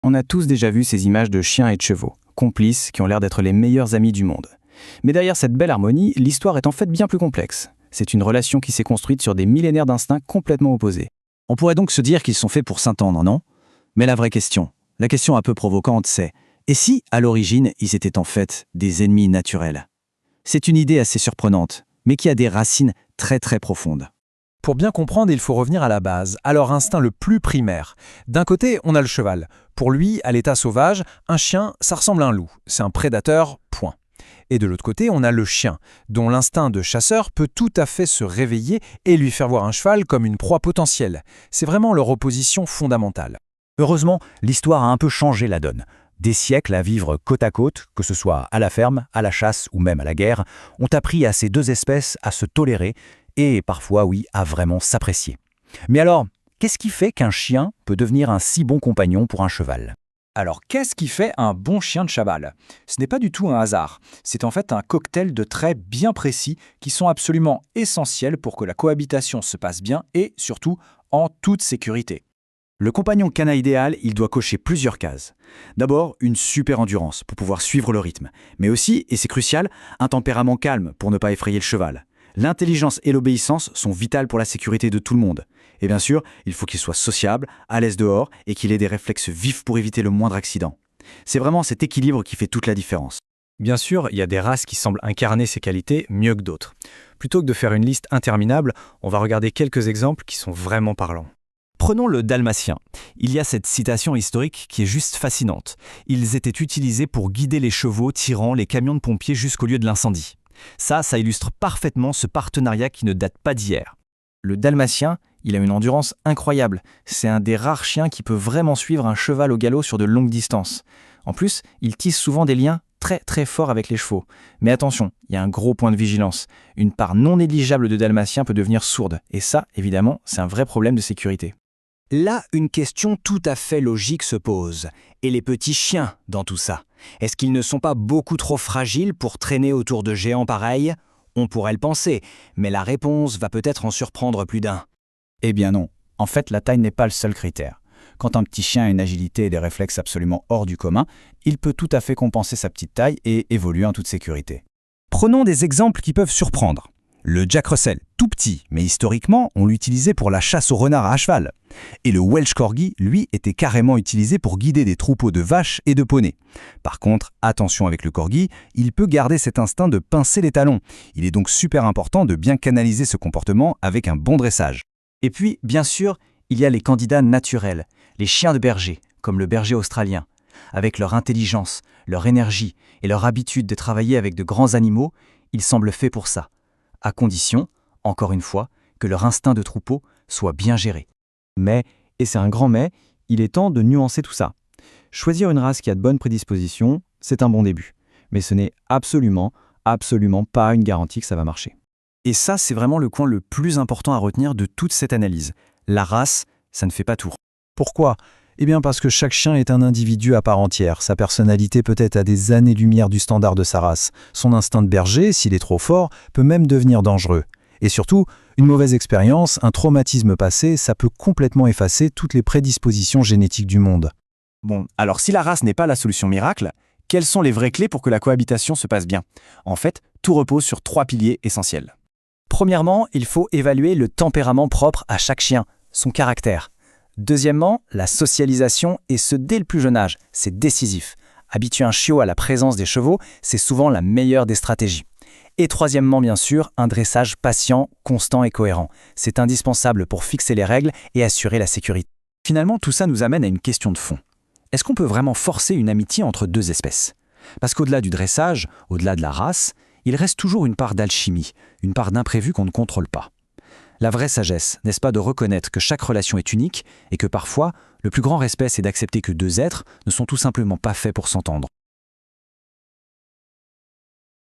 On a tous déjà vu ces images de chiens et de chevaux, complices qui ont l'air d'être les meilleurs amis du monde. Mais derrière cette belle harmonie, l'histoire est en fait bien plus complexe. C'est une relation qui s'est construite sur des millénaires d'instincts complètement opposés. On pourrait donc se dire qu'ils sont faits pour s'entendre, non? Mais la vraie question un peu provocante, c'est et si, à l'origine, ils étaient en fait des ennemis naturels? C'est une idée assez surprenante, mais qui a des racines très très profondes. Pour bien comprendre, il faut revenir à la base, à leur instinct le plus primaire. D'un côté, on a le cheval. Pour lui, à l'état sauvage, un chien, ça ressemble à un loup. C'est un prédateur, point. Et de l'autre côté, on a le chien, dont l'instinct de chasseur peut tout à fait se réveiller et lui faire voir un cheval comme une proie potentielle. C'est vraiment leur opposition fondamentale. Heureusement, l'histoire a un peu changé la donne. Des siècles à vivre côte à côte, que ce soit à la ferme, à la chasse ou même à la guerre, ont appris à ces deux espèces à se tolérer et parfois, oui, à vraiment s'apprécier. Mais alors, qu'est-ce qui fait qu'un chien peut devenir un si bon compagnon pour un cheval? Alors, qu'est-ce qui fait un bon chien de cheval? Ce n'est pas du tout un hasard. C'est en fait un cocktail de traits bien précis qui sont absolument essentiels pour que la cohabitation se passe bien et, surtout, en toute sécurité. Le compagnon canin idéal, il doit cocher plusieurs cases. D'abord, une super endurance pour pouvoir suivre le rythme, mais aussi, et c'est crucial, un tempérament calme pour ne pas effrayer le cheval. L'intelligence et l'obéissance sont vitales pour la sécurité de tout le monde. Et bien sûr, il faut qu'il soit sociable, à l'aise dehors et qu'il ait des réflexes vifs pour éviter le moindre accident. C'est vraiment cet équilibre qui fait toute la différence. Bien sûr, il y a des races qui semblent incarner ces qualités mieux que d'autres. Plutôt que de faire une liste interminable, on va regarder quelques exemples qui sont vraiment parlants. Prenons le dalmatien. Il y a cette citation historique qui est juste fascinante. Ils étaient utilisés pour guider les chevaux tirant les camions de pompiers jusqu'au lieu de l'incendie. Ça illustre parfaitement ce partenariat qui ne date pas d'hier. Le dalmatien, il a une endurance incroyable. C'est un des rares chiens qui peut vraiment suivre un cheval au galop sur de longues distances. En plus, il tisse souvent des liens très très forts avec les chevaux. Mais attention, il y a un gros point de vigilance. Une part non négligeable de dalmatien peut devenir sourde. Et ça, évidemment, c'est un vrai problème de sécurité. Là, une question tout à fait logique se pose. Et les petits chiens dans tout ça? Est-ce qu'ils ne sont pas beaucoup trop fragiles pour traîner autour de géants pareils? On pourrait le penser, mais la réponse va peut-être en surprendre plus d'un. Eh bien non. En fait, la taille n'est pas le seul critère. Quand un petit chien a une agilité et des réflexes absolument hors du commun, il peut tout à fait compenser sa petite taille et évoluer en toute sécurité. Prenons des exemples qui peuvent surprendre. Le Jack Russell, tout petit, mais historiquement, on l'utilisait pour la chasse au renard à cheval. Et le Welsh Corgi, lui, était carrément utilisé pour guider des troupeaux de vaches et de poneys. Par contre, attention avec le Corgi, il peut garder cet instinct de pincer les talons. Il est donc super important de bien canaliser ce comportement avec un bon dressage. Et puis, bien sûr, il y a les candidats naturels, les chiens de berger, comme le berger australien. Avec leur intelligence, leur énergie et leur habitude de travailler avec de grands animaux, ils semblent faits pour ça. À condition, encore une fois, que leur instinct de troupeau soit bien géré. Mais, et c'est un grand mais, il est temps de nuancer tout ça. Choisir une race qui a de bonnes prédispositions, c'est un bon début. Mais ce n'est absolument pas une garantie que ça va marcher. Et ça, c'est vraiment le point le plus important à retenir de toute cette analyse. La race, ça ne fait pas tout. Pourquoi? Eh bien parce que chaque chien est un individu à part entière. Sa personnalité peut être à des années-lumière du standard de sa race. Son instinct de berger, s'il est trop fort, peut même devenir dangereux. Et surtout, une mauvaise expérience, un traumatisme passé, ça peut complètement effacer toutes les prédispositions génétiques du monde. Bon, alors si la race n'est pas la solution miracle, quelles sont les vraies clés pour que la cohabitation se passe bien? En fait, tout repose sur 3 piliers essentiels. Premièrement, il faut évaluer le tempérament propre à chaque chien, son caractère. Deuxièmement, la socialisation, et ce dès le plus jeune âge, c'est décisif. Habituer un chiot à la présence des chevaux, c'est souvent la meilleure des stratégies. Et troisièmement, bien sûr, un dressage patient, constant et cohérent. C'est indispensable pour fixer les règles et assurer la sécurité. Finalement, tout ça nous amène à une question de fond. Est-ce qu'on peut vraiment forcer une amitié entre deux espèces? Parce qu'au-delà du dressage, au-delà de la race, il reste toujours une part d'alchimie, une part d'imprévu qu'on ne contrôle pas. La vraie sagesse, n'est-ce pas de reconnaître que chaque relation est unique et que parfois, le plus grand respect, c'est d'accepter que deux êtres ne sont tout simplement pas faits pour s'entendre.